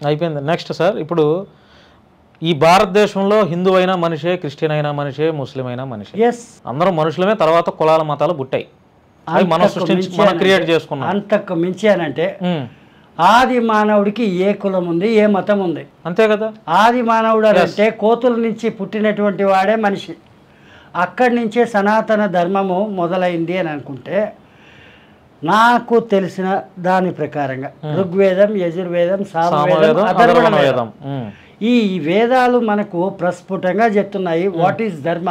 అయిపోయింది. Next sir, ఇప్పుడు ఈ భారతదేశంలో హిందూ అయినా మనిషే, క్రిస్టియన్ అయినా మనిషే, ముస్లిం అయినా మనిషే, అందరూ మనుషులమే. తర్వాత కులాల మతాలు పుట్టాయి, అవి మనం సృష్టించి మనం క్రియేట్ చేసుకున్నాం. అంతకు మించి అని అంటే ఆది మానవుడికి ఏ కులం ఉంది, ఏ మతం ఉంది, అంతే కదా. ఆది మానవుడు అంటే కోతుల నుంచి పుట్టినటువంటి వాడే మనిషి. అక్కడి నుంచే సనాతన ధర్మము మొదలైంది అని అనుకుంటే, నాకు తెలిసిన దాని ప్రకారంగా ఋగ్వేదం, యజుర్వేదం, సామవేదం, అథర్వణ వేదం, ఈ వేదాలు మనకు ప్రస్ఫుటంగా చెప్తున్నాయి వాట్ ఈజ్ ధర్మ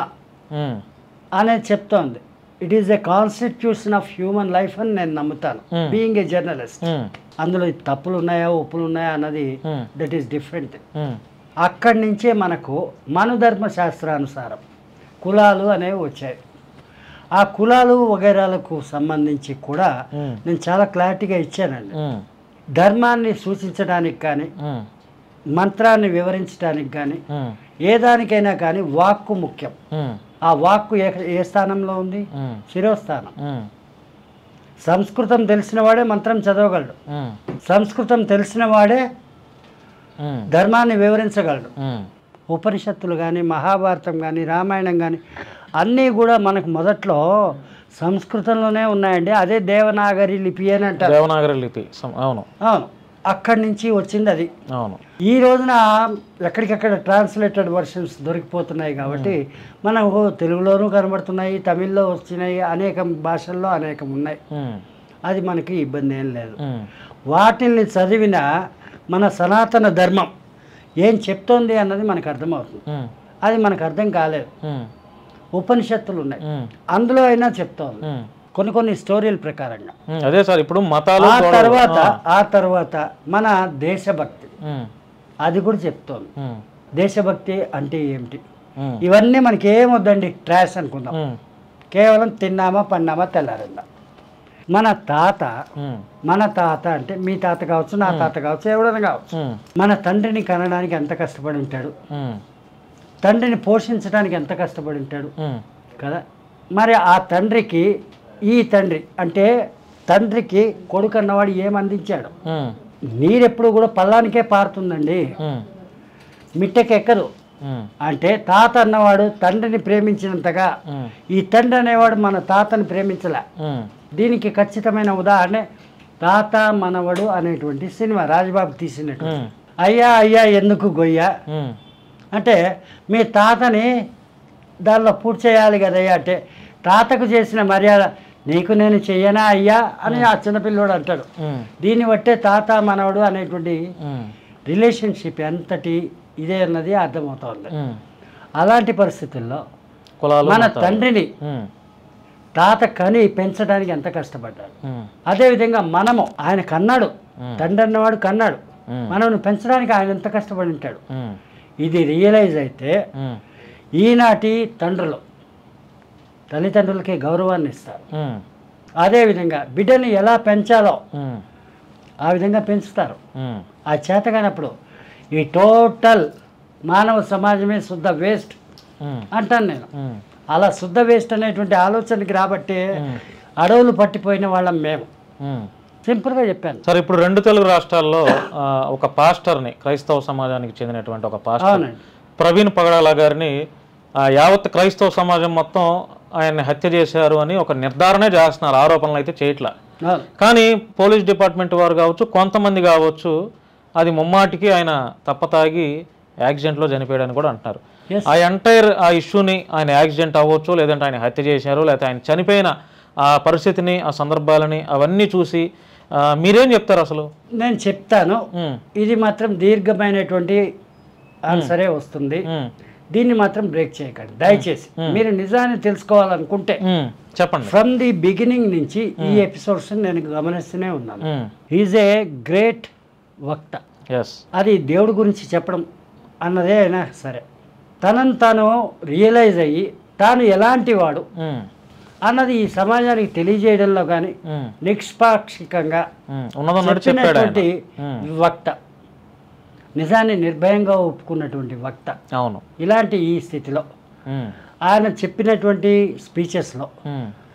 అనేది చెప్తోంది. It is a constitution of human life అని నేను నమ్ముతాను, బీయింగ్ ఏ జర్నలిస్ట్. అందులో తప్పులు ఉన్నాయా, ఒప్పులు ఉన్నాయా అన్నది దట్ ఈస్ డిఫరెంట్. అక్కడి నుంచే మనకు మనుధర్మ శాస్త్రానుసారం కులాలు అనేవి వచ్చాయి. ఆ కులాలు వగైరాలకు సంబంధించి కూడా నేను చాలా క్లారిటీగా ఇచ్చానండి. ధర్మాన్ని సూచించడానికి కానీ, మంత్రాన్ని వివరించడానికి కానీ, ఏ దానికైనా కానీ వాక్కు ముఖ్యం. ఆ వాక్కు ఏ స్థానంలో ఉంది? శిరోస్థానం. సంస్కృతం తెలిసిన వాడే మంత్రం చదవగలడు, సంస్కృతం తెలిసిన వాడే ధర్మాన్ని వివరించగలడు. ఉపనిషత్తులు కానీ, మహాభారతం కానీ, రామాయణం కానీ అన్నీ కూడా మనకు మొదట్లో సంస్కృతంలోనే ఉన్నాయండి. అదే దేవనాగరి లిపి అని అంటారు. దేవనాగరి లిపి, అవును అవును, అక్కడి నుంచి వచ్చింది అది. అవును. ఈ రోజున ఎక్కడికక్కడ ట్రాన్స్లేటెడ్ వర్షన్స్ దొరికిపోతున్నాయి కాబట్టి మనకు తెలుగులోనూ కనబడుతున్నాయి, తమిళ్లో వచ్చినాయి, అనేక భాషల్లో అనేకం ఉన్నాయి. అది మనకి ఇబ్బంది ఏం లేదు. వాటిని చదివిన మన సనాతన ధర్మం ఏం చెప్తోంది అన్నది మనకు అర్థమవుతుంది. అది మనకు అర్థం కాలేదు. ఉపనిషత్తులు ఉన్నాయి, అందులో అయినా చెప్తోంది కొన్ని కొన్ని స్టోరీల ప్రకారంగా. అదే సార్, ఇప్పుడు మతాలు. ఆ తర్వాత మన దేశభక్తి అది కూడా చెప్తోంది. దేశభక్తి అంటే ఏమిటి, ఇవన్నీ మనకి ఏమొద్దండి, ట్రాష్ అనుకుందాం. కేవలం తిన్నామా, పన్నామా, తెల్లారిందా. మన తాత అంటే మీ తాత కావచ్చు, నా తాత కావచ్చు, ఎవరైనా కావచ్చు, మన తండ్రిని కనడానికి ఎంత కష్టపడి ఉంటాడు, తండ్రిని పోషించడానికి ఎంత కష్టపడి ఉంటాడు కదా. మరి ఆ తండ్రికి, ఈ తండ్రి అంటే తండ్రికి కొడుకు అన్నవాడు ఏమందించాడు? నీరెప్పుడు కూడా పల్లానికే పారుతుందండి, మిట్టెకి ఎక్కదు. అంటే తాత అన్నవాడు తండ్రిని ప్రేమించినంతగా ఈ తండ్రి అనేవాడు మన తాతని ప్రేమించలే. దీనికి ఖచ్చితమైన ఉదాహరణ తాత మనవడు అనేటువంటి సినిమా, రాజబాబు తీసినట్టు. అయ్యా అయ్యా ఎందుకు గొయ్య అంటే మీ తాతని దానిలో పూర్తి చేయాలి కదయ్యా అంటే, తాతకు చేసిన మర్యాద నీకు నేను చెయ్యనా అయ్యా అని ఆ చిన్నపిల్లోడు అంటాడు. దీన్ని బట్టే తాత మనవడు అనేటువంటి రిలేషన్షిప్ ఎంతటి ఇదే అన్నది అర్థమవుతుంది. అలాంటి పరిస్థితుల్లో మన తండ్రిని తాత కని పెంచడానికి ఎంత కష్టపడ్డాడు, అదేవిధంగా మనము ఆయన కన్నాడు, తండ్రి అన్నవాడు కన్నాడు, మనల్ని పెంచడానికి ఆయన ఎంత కష్టపడి ఉంటాడు. ఇది రియలైజ్ అయితే ఈనాటి తండ్రులు తల్లిదండ్రులకి గౌరవాన్ని ఇస్తారు. అదేవిధంగా బిడ్డని ఎలా పెంచాలో ఆ విధంగా పెంచుతారు. ఆ చేతగానప్పుడు ఈ టోటల్ మానవ సమాజమే శుద్ధ వేస్ట్ అంటాను నేను. అలా శుద్ధ వేస్ట్ అనేటువంటి ఆలోచనకి రాబట్టే అడవులు పట్టిపోయిన వాళ్ళం మేము. సింపుల్గా చెప్పాను సార్. ఇప్పుడు 2 తెలుగు రాష్ట్రాల్లో ఒక పాస్టర్ని, క్రైస్తవ సమాజానికి చెందినటువంటి ఒక పాస్టర్ ప్రవీణ్ పగడాల గారిని యావత్ క్రైస్తవ సమాజం మొత్తం ఆయన్ని హత్య చేశారు అని ఒక నిర్ధారణే చేస్తున్నారు, ఆరోపణలు అయితే చేయట్లా. కానీ పోలీస్ డిపార్ట్మెంట్ వారు కావచ్చు, కొంతమంది కావచ్చు, అది ముమ్మాటికి ఆయన తప్పతాగి యాక్సిడెంట్లో చనిపోయాడని కూడా అంటున్నారు. ఆ ఎంటైర్ ఆ ఇష్యూని, ఆయన యాక్సిడెంట్ అవ్వచ్చు, లేదంటే ఆయన హత్య చేశారు, లేకపోతే ఆయన చనిపోయిన ఆ పరిస్థితిని, ఆ సందర్భాలని అవన్నీ చూసి మీరేం చెప్తారు అసలు? నేను చెప్తాను, ఇది మాత్రం దీర్ఘమైనటువంటి ఆన్సరే వస్తుంది. దీన్ని మాత్రం బ్రేక్ చేయకండి దయచేసి. మీరు నిజాన్ని తెలుసుకోవాలనుకుంటే చెప్పండి. ఫ్రమ్ ది బిగినింగ్ నుంచి ఈ ఎపిసోడ్స్ నేను గమనిస్తూనే ఉన్నాను. ఈజ్ ఏ గ్రేట్ వక్త. అది దేవుడి గురించి చెప్పడం అన్నదే అయినా సరే, తనను తాను రియలైజ్ అయ్యి తాను ఎలాంటి వాడు అన్నది ఈ సమాజానికి తెలియజేయడంలో కానీ నిష్పాక్షికంగా చెప్పినటువంటి వక్త, నిజాన్ని నిర్భయంగా ఒప్పుకున్నటువంటి వక్త. అవును. ఇలాంటి ఈ స్థితిలో ఆయన చెప్పినటువంటి స్పీచెస్లో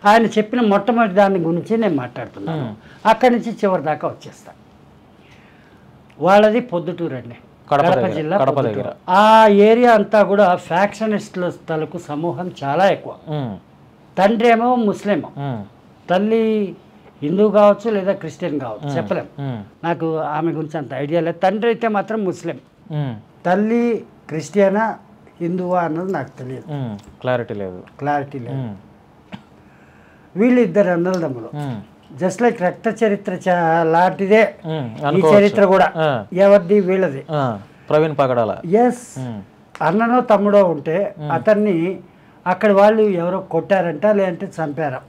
ఆయన చెప్పిన మొట్టమొదటి దాని గురించి నేను మాట్లాడుతున్నాను. అక్కడి నుంచి చివరి దాకా వచ్చేస్తాను. వాళ్ళది పొద్దుటూరు అండి, కడప జిల్లా కడప పొద్దుటూరు. దగ్గర. ఆ ఏరియా అంతా కూడా ఫ్యాక్షనిస్టుల తలకు సమూహం చాలా ఎక్కువ. తండ్రి ఏమో ముస్లిం, తల్లి హిందూ కావచ్చు లేదా క్రిస్టియన్ కావచ్చు, చెప్పలేం. నాకు ఆమె గురించి అంత ఐడియా లేదు. తండ్రి అయితే మాత్రం ముస్లిం, తల్లి క్రిస్టియనా హిందువా అన్నది నాకు తెలియదు, క్లారిటీ లేదు. వీళ్ళిద్దరు అన్నదమ్ములు, జస్ట్ లైక్ రక్త చరిత్ర లాంటిదే ఈ చరిత్ర కూడా. ఎవరిది? వీళ్ళది, ప్రవీణ్ పగడాల. ఎస్, అన్ననో తమ్ముడో ఉంటే అతన్ని అక్కడ వాళ్ళు ఎవరో కొట్టారంట, లేదంటే చంపారు,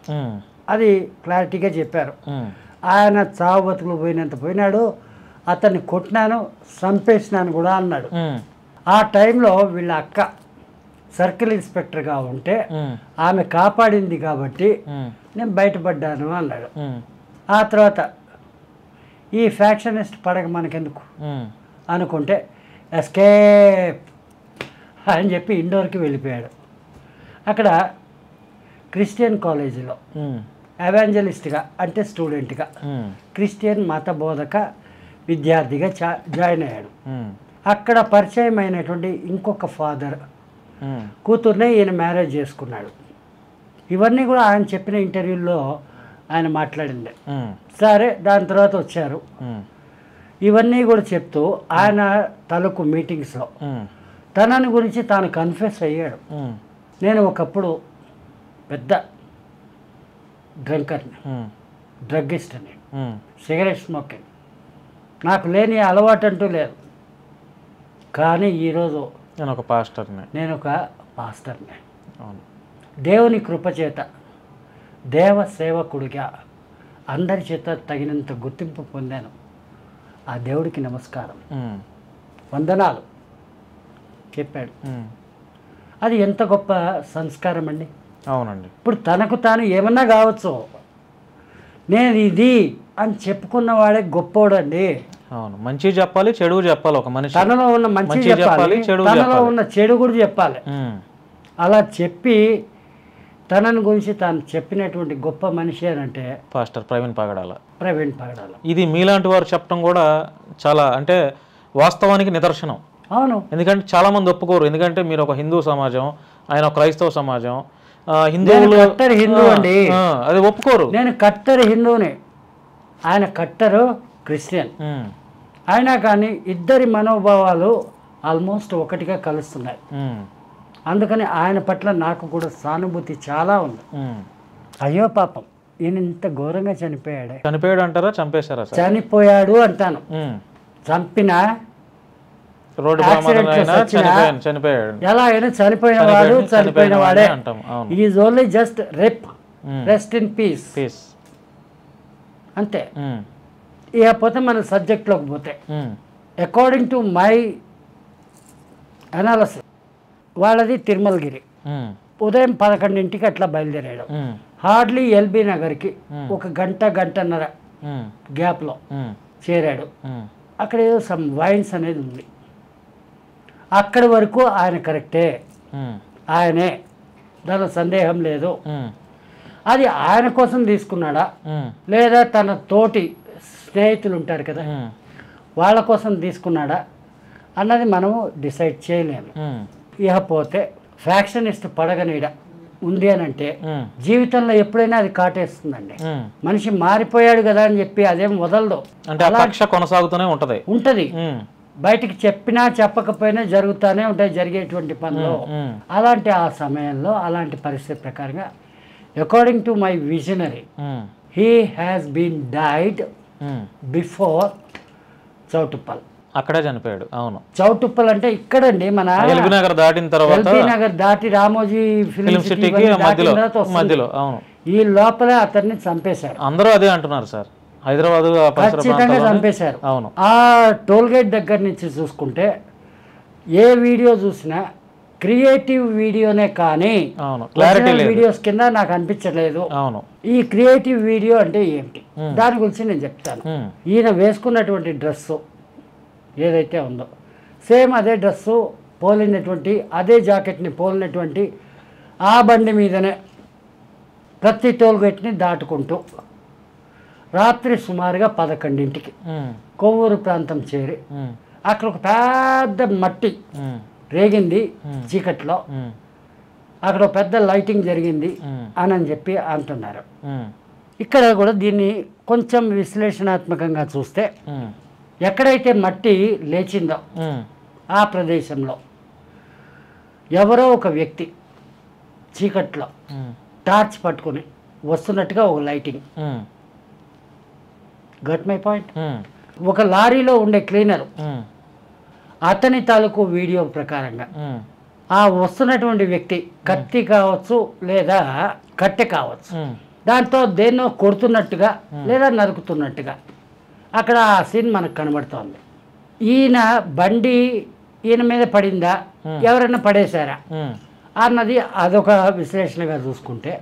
అది క్లారిటీగా చెప్పారు. ఆయన చావు బతుకులు పోయినంత పోయినాడు, అతన్ని కొట్టినాను చంపేసినాను కూడా అన్నాడు. ఆ టైంలో వీళ్ళ అక్క సర్కిల్ ఇన్స్పెక్టర్గా ఉంటే ఆమె కాపాడింది కాబట్టి నేను బయటపడ్డాను అన్నాడు. ఆ తర్వాత ఈ ఫ్యాక్షనిస్ట్ పడక మనకెందుకు అనుకుంటే ఎస్కేప్ అని చెప్పి ఇండోర్కి వెళ్ళిపోయాడు. అక్కడ క్రిస్టియన్ కాలేజీలో ఎవాంజలిస్ట్గా అంటే స్టూడెంట్గా క్రిస్టియన్ మత బోధక విద్యార్థిగా జాయిన్ అయ్యాడు. అక్కడ పరిచయం అయినటువంటి ఇంకొక ఫాదర్ కూతుర్నే ఈయన మ్యారేజ్ చేసుకున్నాడు. ఇవన్నీ కూడా ఆయన చెప్పిన ఇంటర్వ్యూల్లో ఆయన మాట్లాడింది. సరే, దాని తర్వాత వచ్చారు. ఇవన్నీ కూడా చెప్తూ ఆయన తలకు మీటింగ్స్లో తనని గురించి తాను కన్ఫెస్ అయ్యాడు. నేను ఒకప్పుడు పెద్ద డ్రంకర్ని, డ్రగ్గిస్ట్ని, సిగరెట్ స్మోకింగ్, నాకు లేని అలవాటు అంటూ లేదు. కానీ ఈరోజు నేను ఒక పాస్టర్ని. దేవుని కృపచేత దేవ సేవకుడిగా అందరి చేత తగినంత గుర్తింపు పొందాను. ఆ దేవుడికి నమస్కారం, వందనాలు చెప్పాడు. అది ఎంత గొప్ప సంస్కారం అండి. అవునండి. ఇప్పుడు తనకు తాను ఏమన్నా కావచ్చు, నేను ఇది అని చెప్పుకున్నవాడే గొప్పోడండి. అవును, మంచి చెప్పాలి, చెడు చెప్పాలి. ఒక మనిషి తనలో ఉన్న మంచి చెప్పాలి, తనలో ఉన్న చెడు కూడా చెప్పాలి. అలా చెప్పి తనని గురించి తాను చెప్పినటువంటి గొప్ప మనిషి అని అంటే పాస్టర్ ప్రవీణ్ పగడాల. ఇది మీలాంటి వారు చెప్పడం కూడా చాలా అంటే వాస్తవానికి నిదర్శనం. అవును, ఎందుకంటే చాలా మంది ఒప్పుకోరు. ఎందుకంటే మీరు ఒక హిందూ సమాజం, ఆయన ఒక క్రైస్తవ సమాజం, హిందువులు కట్టర్ హిందూ అండి, అది ఒప్పుకోరు. నేను కట్టర్ హిందూనే, ఆయన కట్టరు క్రిస్టియన్. అయినా కానీ ఇద్దరి మనోభావాలు ఆల్మోస్ట్ ఒకటిగా కలుస్తున్నాయి. అందుకని ఆయన పట్ల నాకు కూడా సానుభూతి చాలా ఉంది. అయ్యో పాపం, ఈయన ఇంత ఘోరంగా చనిపోయాడు అంటారా, చంపేశారా? చనిపోయాడు అంటాను. చంపినా ఎలా అయినా చనిపోయిన వాడే. Is only just rest in peace అంతే. ఇకపోతే మన సబ్జెక్ట్లోకి పోతే, అకార్డింగ్ టు మై అనాలసిస్, వాళ్ళది తిరుమలగిరి. ఉదయం 11ంటికి అట్లా బయలుదేరాడు. హార్డ్లీ ఎల్బీ నగర్కి ఒక గంటన్నర గ్యాప్లో చేరాడు. అక్కడ ఏదో సమ్ వైన్స్ అనేది ఉంది. అక్కడి వరకు ఆయన కరెక్టే, ఆయనే, దానిలో సందేహం లేదు. అది ఆయన కోసం తీసుకున్నాడా లేదా తన తోటి స్నేహితులు ఉంటారు కదా వాళ్ళ కోసం తీసుకున్నాడా అన్నది మనము డిసైడ్ చేయలేము. ఇకపోతే ఫ్యాక్షనిస్ట్ పడగనీడ ఉంది అని అంటే జీవితంలో ఎప్పుడైనా అది కాటేస్తుందండి. మనిషి మారిపోయాడు కదా అని చెప్పి అదేం వదలదు, కొనసాగుతూనే ఉంటది. బయటికి చెప్పినా చెప్పకపోయినా జరుగుతూనే ఉంటాయి జరిగేటువంటి పనులు. అలాంటి ఆ సమయంలో అలాంటి పరిస్థితి ప్రకారంగా according to my visionary he has been died before Choutuppal. అక్కడే చనిపోయాడు. అవును, చౌటుప్పల్ అంటే ఇక్కడండి, మన ఎల్బీ నగర్ దాటిన తర్వాత, ఎల్బీ నగర్ దాటి రామోజీ ఫిలిం సిటీకి మధ్యలో. అవును, ఈ లోపలే అతన్ని చంపేశారు. అందరూ అదే అంటున్నారు సార్, హైదరాబాద్ ఖచ్చితంగా చంపేశారు. అవును, ఆ టోల్ గేట్ దగ్గర నుంచి చూసుకుంటే ఏ వీడియో చూసినా క్రియేటివ్ వీడియోనే కానీ వీడియోస్ కింద నాకు అనిపించలేదు. అవును, ఈ క్రియేటివ్ వీడియో అంటే ఏంటి దాని గురించి నేను చెప్తాను. ఈయన వేసుకున్నటువంటి డ్రెస్సు ఏదైతే ఉందో సేమ్ అదే డ్రెస్సు పోలినటువంటి, అదే జాకెట్ని పోలినటువంటి ఆ బండి మీదనే ప్రతి టోల్ గేట్ని దాటుకుంటూ రాత్రి సుమారుగా 11ంటికి కొవ్వూరు ప్రాంతం చేరి అక్కడ ఒక పెద్ద మట్టి రేగింది చీకట్లో, అక్కడ ఒక పెద్ద లైటింగ్ జరిగింది అని చెప్పి అంటున్నారు. ఇక్కడ కూడా దీన్ని కొంచెం విశ్లేషణాత్మకంగా చూస్తే ఎక్కడైతే మట్టి లేచిందో ఆ ప్రదేశంలో ఎవరో ఒక వ్యక్తి చీకట్లో టార్చ్ పట్టుకుని వస్తున్నట్టుగా ఒక లైటింగ్. Got my point. ఒక లారీలో ఉండే క్లీనర్ అతని తాలూకు వీడియో ప్రకారంగా ఆ వస్తున్నటువంటి వ్యక్తి కత్తి కావచ్చు లేదా కట్టె కావచ్చు, దాంతో దేన్నో కొడుతున్నట్టుగా లేదా నరుకుతున్నట్టుగా అక్కడ ఆ సీన్ మనకు కనబడుతోంది. ఈయన బండి ఈయన మీద పడిందా, ఎవరైనా పడేశారా అన్నది అదొక విశ్లేషణగా చూసుకుంటే,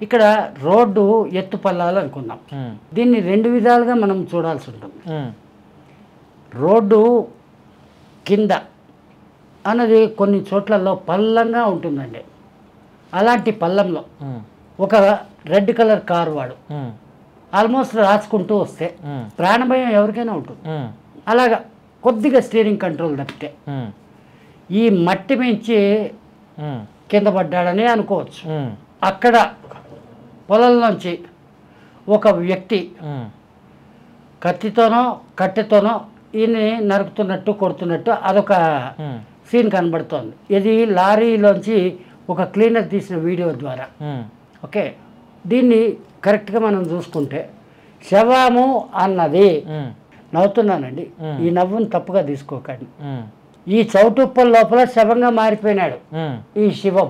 ఇక్కడ రోడ్డు ఎత్తు పల్లాలు అనుకుందాం. దీన్ని 2 విధాలుగా మనం చూడాల్సి ఉంటుంది. రోడ్డు కింద అన్నది కొన్ని చోట్లలో పల్లంగా ఉంటుందండి. అలాంటి పల్లంలో ఒక రెడ్ కలర్ కారు వాడు ఆల్మోస్ట్ రాసుకుంటూ వస్తే ప్రాణభయం ఎవరికైనా ఉంటుంది. అలాగా కొద్దిగా స్టీరింగ్ కంట్రోల్ తప్పితే ఈ మట్టి మించి కింద పడ్డాడని అనుకోవచ్చు. అక్కడ పొలంలోంచి ఒక వ్యక్తి కత్తితోనో కట్టెతోనో ఈయన్ని నరుకుతున్నట్టు కొడుతున్నట్టు అదొక సీన్ కనబడుతోంది. ఇది లారీలోంచి ఒక క్లీనర్ తీసిన వీడియో ద్వారా. ఓకే, దీన్ని కరెక్ట్గా మనం చూసుకుంటే శవము అన్నది, నవ్వుతున్నానండి, ఈ నవ్వును తప్పుగా తీసుకోకండి, ఈ చౌటుప్పల లోపల శవంగా మారిపోయినాడు ఈ శివం.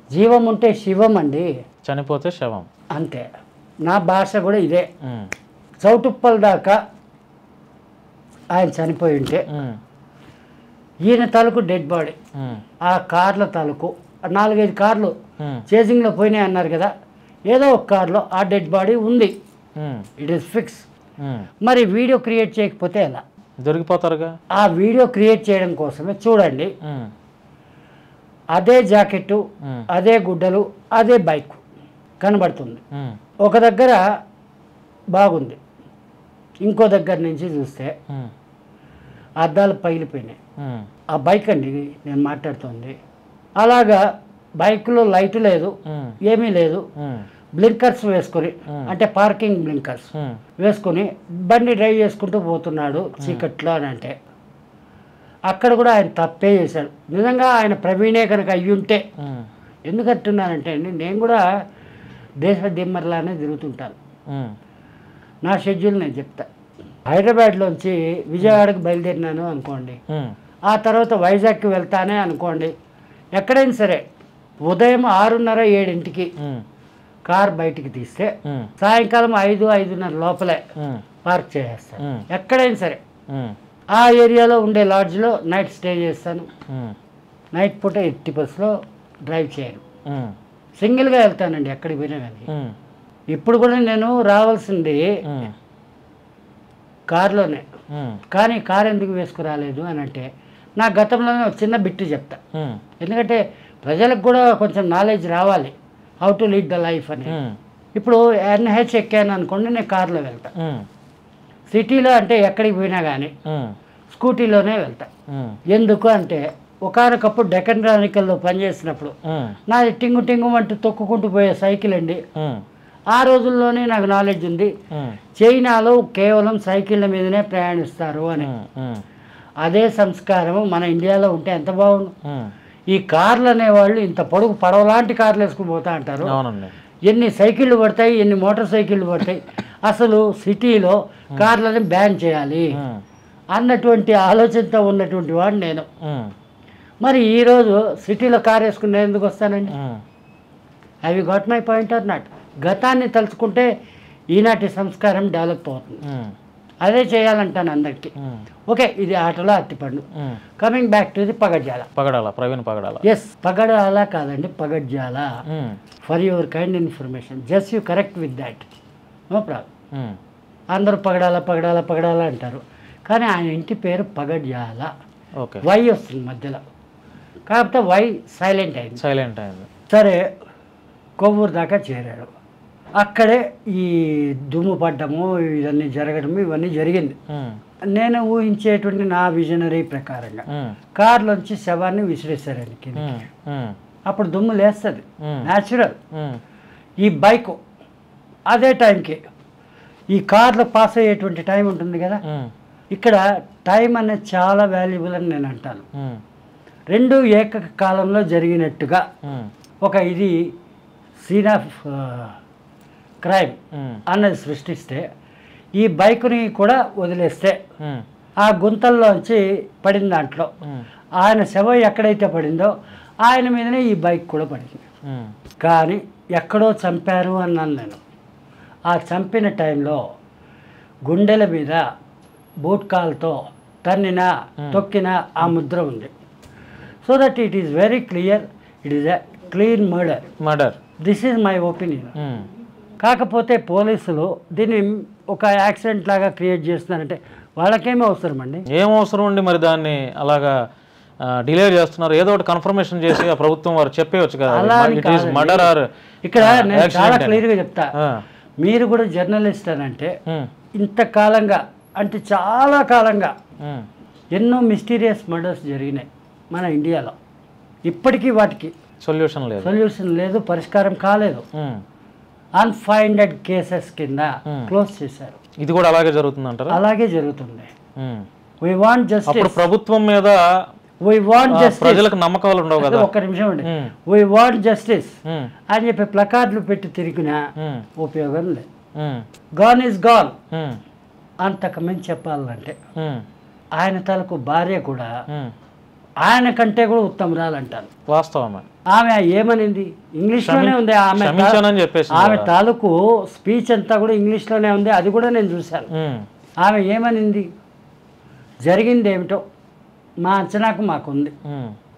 జీవం ఉంటే శివం అండి, చనిపోతే శవం అంతే. నా భాష కూడా ఇదే. చౌటుప్పల దాకా ఆయన చనిపోయి ఉంటే ఈయన తాలూకు డెడ్ బాడీ ఆ కార్ల తాలూకు 4-5 కార్లు చేజింగ్లో పోయినాయి అన్నారు కదా, ఏదో ఒక కార్లో ఆ డెడ్ బాడీ ఉంది. It is fix. మరి వీడియో క్రియేట్ చేయకపోతే ఎలా? దొరికిపోతారుగా. ఆ వీడియో క్రియేట్ చేయడం కోసమే చూడండి, అదే జాకెట్టు, అదే గుడ్డలు, అదే బైక్ కనబడుతుంది. ఒక దగ్గర బాగుంది, ఇంకో దగ్గర నుంచి చూస్తే అద్దాలు పగిలిపోయినాయి. ఆ బైక్ అండి నేను మాట్లాడుతుంది. అలాగా బైక్లో లైట్ లేదు, ఏమీ లేదు. బ్లింకర్స్ వేసుకొని, అంటే పార్కింగ్ బ్లింకర్స్ వేసుకొని బండి డ్రైవ్ చేసుకుంటూ పోతున్నాడు చీకట్లో అని అంటే అక్కడ కూడా ఆయన తప్పే చేశాడు. నిజంగా ఆయన ప్రవీణే కనుక అయ్యుంటే, ఎందుకంటున్నానంటే అండి, నేను కూడా దేశ దిమ్మర్లానే తిరుగుతుంటాను. నా షెడ్యూల్ నేను చెప్తా. హైదరాబాద్లోంచి విజయవాడకు బయలుదేరినాను అనుకోండి, ఆ తర్వాత వైజాగ్కి వెళ్తానే అనుకోండి, ఎక్కడైనా సరే ఉదయం 6:30-7ంటికి కార్ బయటికి తీస్తే సాయంకాలం 5-5:30 లోపలే పార్క్ చేసేస్తాను. ఎక్కడైనా సరే ఆ ఏరియాలో ఉండే లాడ్జ్లో నైట్ స్టే చేస్తాను. నైట్ పూట ఎట్టి బస్సులో డ్రైవ్ చేయను, సింగిల్గా వెళ్తానండి ఎక్కడికి పోయినా కానీ. ఇప్పుడు కూడా నేను రావాల్సింది కారులోనే, కానీ కారు ఎందుకు వేసుకురాలేదు అని అంటే నా గతంలోనే ఒక చిన్న బిట్టు చెప్తా. ఎందుకంటే ప్రజలకు కూడా కొంచెం నాలెడ్జ్ రావాలి, how to lead the life అని. ఇప్పుడు NH ఎక్కాను అనుకోండి, నేను కారులో వెళ్తా. సిటీలో అంటే ఎక్కడికి పోయినా కానీ స్కూటీలోనే వెళ్తా. ఎందుకు అంటే ఒకనొకప్పుడు డెక్కన్ క్రానికల్లో పనిచేసినప్పుడు నాది టింగు టింగు అంటూ తొక్కుకుంటూ పోయే సైకిల్ అండి. ఆ రోజుల్లోనే నాకు నాలెడ్జ్ ఉంది, చైనాలో కేవలం సైకిళ్ళ మీదనే ప్రయాణిస్తారు అని. అదే సంస్కారం మన ఇండియాలో ఉంటే ఎంత బాగుండు. ఈ కార్లు అనేవాళ్ళు ఇంత పొడుగు పడవలాంటి కార్లు వేసుకుని పోతా అంటారు. ఎన్ని సైకిళ్ళు పడతాయి, ఎన్ని మోటార్ సైకిళ్ళు పడతాయి. అసలు సిటీలో కార్లని బ్యాన్ చేయాలి అన్నటువంటి ఆలోచనతో ఉన్నటువంటి వాడు నేను. మరి ఈరోజు సిటీలో కార్ వేసుకుని నేను ఎందుకు వస్తానండి? Have you got my point or not? గతాన్ని తలుచుకుంటే ఈనాటి సంస్కారం డెవలప్ అవుతుంది. అదే చేయాలంటాను అందరికీ. ఓకే, ఇది ఆటలో అట్టిపండు. Coming back to the Pagadjala. Praveen Pagadala. Yes, Pagadala కాదండి, Pagadjala. For your kind information, just you correct with that, no problem. అందరూ పగడాల పగడాల పగడాల అంటారు, కానీ ఆయన ఇంటి పేరు పగడ్జాల. వై వస్తుంది మధ్యలో, కాకపోతే వై సైలెంట్ అయింది. అయింది. సరే, కొవ్వూరు దాకా చేరాడు. అక్కడే ఈ దుమ్ము పడ్డము ఇవన్నీ జరగడము ఇవన్నీ జరిగింది. నేను ఊహించేటువంటి నా విజనరీ ప్రకారంగా కార్లోంచి శవాన్ని విసిరేశారండి కిందకి. అప్పుడు దుమ్ము లేస్తుంది, న్యాచురల్. ఈ బైక్ అదే టైంకి ఈ కార్లో పాస్ అయ్యేటువంటి టైం ఉంటుంది కదా, ఇక్కడ టైం అనేది చాలా వాల్యుబుల్ అని నేను అంటాను. రెండు ఏకకాలంలో జరిగినట్టుగా ఒక ఇది సీన్ ఆఫ్ క్రైమ్ అన్నది సృష్టిస్తే, ఈ బైక్ని కూడా వదిలేస్తే ఆ గుంతల్లోంచి పడిన దాంట్లో ఆయన శవం ఎక్కడైతే పడిందో ఆయన మీదనే ఈ బైక్ కూడా పడింది. కానీ ఎక్కడో చంపారు అన్నాను నేను. ఆ చంపిన టైంలో గుండెల మీద బూట్ కాల్తో తన్నిన తొక్కిన ఆ ముద్ర ఉంది. So that it is very clear, it is a clean murder. This is my opinion. కాకపోతే పోలీసులు దీన్ని ఒక యాక్సిడెంట్ లాగా క్రియేట్ చేస్తున్నారంటే వాళ్ళకేమీ అవసరం అండి? ఏం అవసరం అండి మరి దాన్ని అలాగా డిలే చేస్తున్నారు? ఏదో ఒకటి కన్ఫర్మేషన్ చేసి ఆ ప్రభుత్వం వారు చెప్పేవచ్చు కదా. ఇక్కడ నేను చాలా క్లియర్గా చెప్తా, మీరు కూడా జర్నలిస్ట్ అని అంటే ఇంతకాలంగా అంటే చాలా కాలంగా ఎన్నో మిస్టీరియస్ మర్డర్స్ జరిగినాయి మన ఇండియాలో. ఇప్పటికీ వాటికి సొల్యూషన్ లేదు, పరిష్కారం కాలేదు. అన్ఫైండెడ్ కేసెస్ కింద క్లోజ్ చేశారు. ఇది కూడా అలాగే జరుగుతుంది అంటారు? అలాగే జరుగుతుంది. we want justice. ప్రభుత్వం మీద we want justice. ప్రజలకు నమ్మకాలు ఉండవు కదా. ఒక్క నిమిషం అండి. we want justice అని చెప్పి ప్లకార్డులు పెట్టి తిరిగినా ఉపయోగం లేదు. Gone is gone. అంతకమించి చెప్పాలంటే ఆయన తలకు భార్య కూడా ఆయన కంటే కూడా ఉత్తమరాలంటారు. వాస్తవమే. ఆమె ఏమనింది? ఇంగ్లీష్లోనే ఉంది. ఆమె తాలూకు స్పీచ్ అంతా కూడా ఇంగ్లీష్లోనే ఉంది. అది కూడా నేను చూశాను. ఆమె ఏమనింది? జరిగింది ఏమిటో మా అంచనాకు మాకుంది.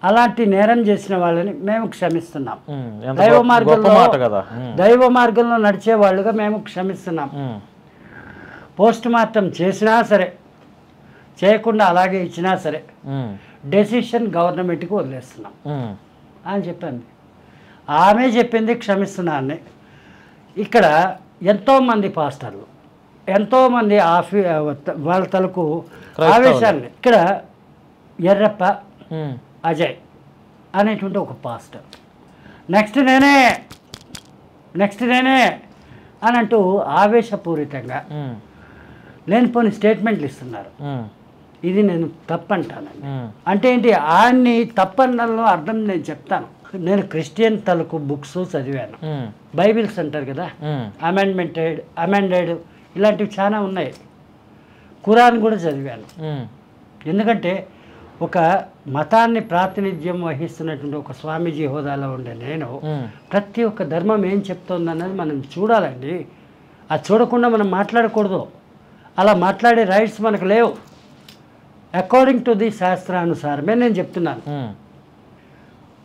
అలాంటి నేరం చేసిన వాళ్ళని మేము క్షమిస్తున్నాం. దైవ మార్గంలో నడిచే వాళ్ళుగా మేము క్షమిస్తున్నాం. పోస్ట్ మార్టం చేసినా సరే, చేయకుండా అలాగే ఇచ్చినా సరే డెసిషన్ గవర్నమెంట్కి వదిలేస్తున్నాం అని చెప్పింది. ఆమె చెప్పింది క్షమిస్తున్నాన్ని. ఇక్కడ ఎంతోమంది పాస్టర్లు, ఎంతోమంది వాళ్ళ తలకు ఆవేశాన్ని, ఇక్కడ ఎర్రప్ప అజయ్ అనేటువంటి ఒక పాస్టర్ నెక్స్ట్ నేనే అని అంటూ ఆవేశపూరితంగా లేనిపోని స్టేట్మెంట్లు ఇస్తున్నారు. ఇది నేను తప్పంటానండి. అంటే ఏంటి? ఆయన్ని తప్పనలో అర్థం నేను చెప్తాను. నేను క్రిస్టియన్ తలకు బుక్స్ చదివాను. బైబిల్స్ అంటారు కదా, అమెండెడ్ ఇలాంటివి చాలా ఉన్నాయి. ఖురాన్ కూడా చదివాను. ఎందుకంటే ఒక మతాన్ని ప్రాతినిధ్యం వహిస్తున్నటువంటి ఒక స్వామీజీ హోదాలో ఉండే నేను ప్రతి ఒక్క ధర్మం ఏం చెప్తోంది అన్నది మనం చూడాలండి. అది చూడకుండా మనం మాట్లాడకూడదు. అలా మాట్లాడే రైట్స్ మనకు లేవు. అకార్డింగ్ టు ది శాస్త్రానుసారమే నేను చెప్తున్నాను.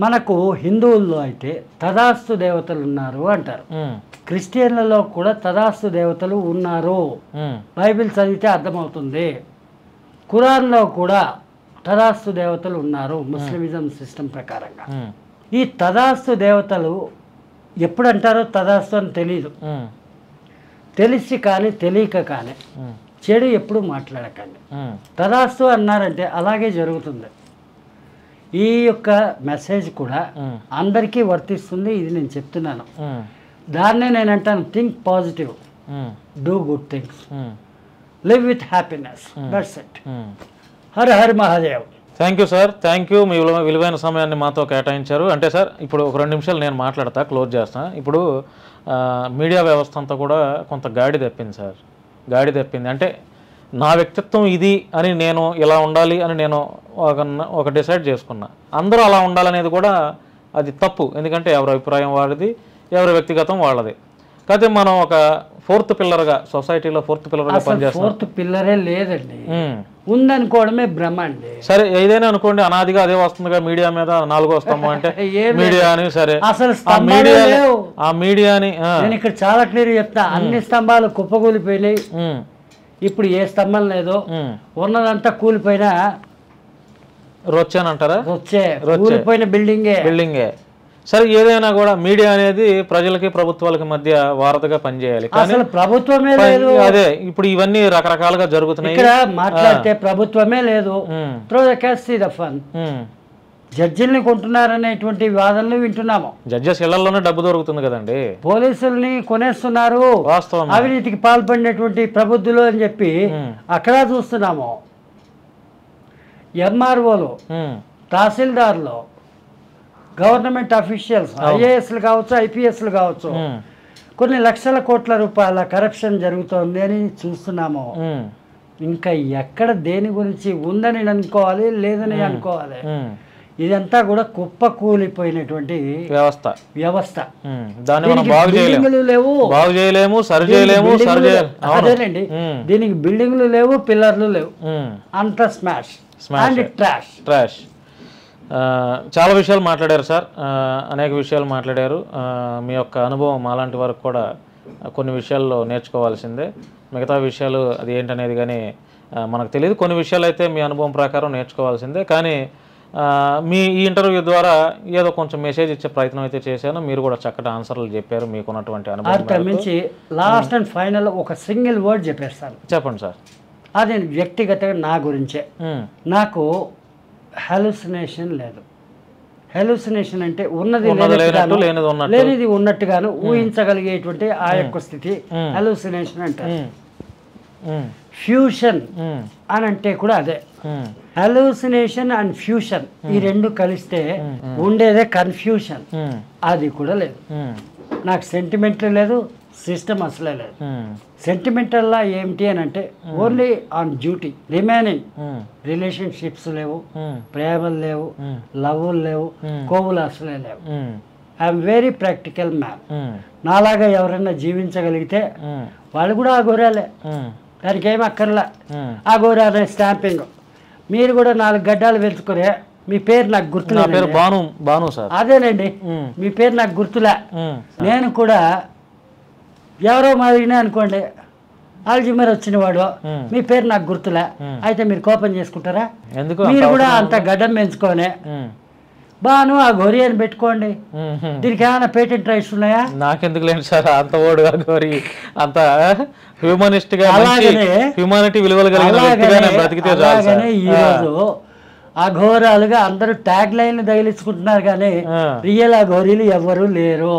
మనకు హిందువుల్లో అయితే తదాస్తు దేవతలు ఉన్నారు అంటారు. క్రిస్టియన్లలో కూడా తదాస్తు దేవతలు ఉన్నారు. బైబిల్ చదివితే అర్థమవుతుంది. ఖురాన్లో కూడా తదాస్తు దేవతలు ఉన్నారు ముస్లిమిజం సిస్టమ్ ప్రకారంగా. ఈ తదాస్తు దేవతలు ఎప్పుడు అంటారో తదాస్తు అని తెలీదు. తెలిసి కానీ తెలియక కానీ చెడు ఎప్పుడు మాట్లాడకండి. తదాస్తు అన్నారంటే అలాగే జరుగుతుంది. ఈ యొక్క మెసేజ్ కూడా అందరికీ వర్తిస్తుంది. ఇది నేను చెప్తున్నాను. దాన్నే నేను అంటాను, think positive, do good things, live with happiness. That's it. Hara Hara Mahadev. Thank you sir, thank you. మీ విలువైన సమయాన్ని మాతో కేటాయించారు. అంటే సార్ ఇప్పుడు ఒక 2 నిమిషాలు నేను మాట్లాడతా, క్లోజ్ చేస్తా. ఇప్పుడు మీడియా వ్యవస్థ అంతా కూడా కొంత గాడి తప్పింది సార్, గాడి తప్పింది. అంటే నా వ్యక్తిత్వం ఇది అని, నేను ఇలా ఉండాలి అని నేను ఒక డిసైడ్ చేసుకున్నా. అందరూ అలా ఉండాలనేది కూడా అది తప్పు. ఎందుకంటే ఎవరి అభిప్రాయం వాడిది, ఎవరి వ్యక్తిగతం వాళ్ళది. కాకపోతే మనం ఒక 4th పిల్లర్గా, సొసైటీలో 4th పిల్లర్గా పనిచేస్తాం. 4th పిల్లరే లేదండి, ఉందనుకోవడమే భ్రమ అండి. సరే ఏదైనా అనుకోండి, అనాదిగా అదే వస్తుందిగా మీడియా మీద 4వ స్తంభం అంటే మీడియా అని. సరే అసలు ఆ మీడియాని నేను ఇక్కడ చాలా క్లియర్ చెప్తా. అన్ని స్తంభాలు కుప్పకూలిపోయినాయి. ఇప్పుడు ఏ స్తంభం లేదు, ఉన్నదంతా కూలిపోయినా రొచ్చానంటారా? కూలిపోయిన బిల్డింగే. సరే ఏదైనా కూడా మీడియా అనేది ప్రజలకి ప్రభుత్వాలకి మధ్య వారధిగా పనిచేయాలి, కానీ అసలు ప్రభుత్వమే లేదు. అదే ఇప్పుడు ఇవన్నీ రకరకాలుగా జరుగుతున్నాయి. ఇక్కడ మాట్లాడితే ప్రభుత్వమే లేదు. Throw the cash see the fun. జడ్జిల్ని కొంటున్నారనేటువంటి వాదనలు వింటున్నాము. జడ్జెస్ ఇళ్లలోనే డబ్బు దొరుకుతుంది కదండి, పోలీసుల్ని కొనేస్తున్నారు, వాస్తవం. అవినీతికి పాల్పడినటువంటి ప్రబుద్ధులు అని చెప్పి అక్కడ చూస్తున్నాము. ఎంఆర్ఓలు, తహసీల్దార్లు, గవర్నమెంట్ అఫీషియల్స్, ఐఏఎస్లు కావచ్చు, ఐపీఎస్లు కావచ్చు, కొన్ని లక్షల కోట్ల రూపాయల కరప్షన్ జరుగుతోంది అని చూస్తున్నాము. ఇంకా ఎక్కడ దేని గురించి ఉందని అనుకోవాలి, లేదని అనుకోవాలి. ఇదంతా కూడా కుప్ప కూలిపోయినటువంటి వ్యవస్థ. అదేనండి, దీనికి బిల్డింగ్లు లేవు, పిల్లర్లు లేవు, అంత స్మాష్ అండ్ ట్రాష్. చాలా విషయాలు మాట్లాడారు సార్, అనేక విషయాలు మాట్లాడారు. మీ యొక్క అనుభవం మాలాంటి వరకు కూడా కొన్ని విషయాల్లో నేర్చుకోవాల్సిందే. మిగతా విషయాలు అది ఏంటనేది కానీ మనకు తెలియదు. కొన్ని విషయాలు అయితే మీ అనుభవం ప్రకారం నేర్చుకోవాల్సిందే. కానీ మీ ఈ ఇంటర్వ్యూ ద్వారా ఏదో కొంచెం మెసేజ్ ఇచ్చే ప్రయత్నం అయితే చేశాను. మీరు కూడా చక్కటి ఆన్సర్లు చెప్పారు మీకున్నటువంటి అనుభవం మించి. లాస్ట్ అండ్ ఫైనల్ ఒక సింగిల్ వర్డ్ చెప్పేస్తాను. చెప్పండి సార్. అది వ్యక్తిగతంగా నా గురించే. నాకు హెలుసినేషన్ లేదు. హెలుసినేషన్ అంటే ఉన్నది లేనిది ఉన్నట్టుగాను ఊహించగలిగేటువంటి ఆ యొక్క స్థితి హెలుసినేషన్ అంటారు. ఫ్యూషన్ అని అంటే కూడా అదే. హెలుసినేషన్ అండ్ ఫ్యూషన్ ఈ రెండు కలిస్తే ఉండేదే కన్ఫ్యూషన్. అది కూడా లేదు. నాకు సెంటిమెంట్లు లేదు, సిస్టమ్ అసలే లేదు. సెంటిమెంటల్లా ఏమిటి అని అంటే only on duty remaining. Relationships లేవు, ప్రేమలు లేవు, లవ్లు లేవు, కోవులు అసలే లేవు. I'm very practical man. నాలాగా ఎవరైనా జీవించగలిగితే వాళ్ళు కూడా ఆ గోరాలే, దానికి ఏమి అక్కర్లా. ఆ గోరా అనే స్టాంపింగ్. మీరు కూడా 4 గడ్డాలు పెంచుకునే మీ పేరు నాకు గుర్తులే. అదేనండి, మీ పేరు నాకు గుర్తులే. నేను కూడా ఎవరో మాదిరినే అనుకోండి, ఆల్జిమర్ వచ్చిన వాడు, మీ పేరు నాకు గుర్తులే. అయితే మీరు కోపం చేసుకుంటారా? మీరు కూడా అంత గడ్డం పెంచుకోనే బాను ఆ గోరి అని పెట్టుకోండి. దీనికి ఏమైనా పేటెంట్ రైట్స్ ఉన్నాయా? నాకెందుకు లేదు సార్, అంత ఓడుగా గోరి, అంత హ్యూమనిస్ట్ గా, హ్యూమానిటీ విలువలు కలిగిన ఈరోజు అఘోరాలుగా అందరూ ట్యాగ్ లైన్లు తగిలించుకుంటున్నారు, కానీ రియల్ అఘోరీలు ఎవరు లేరు.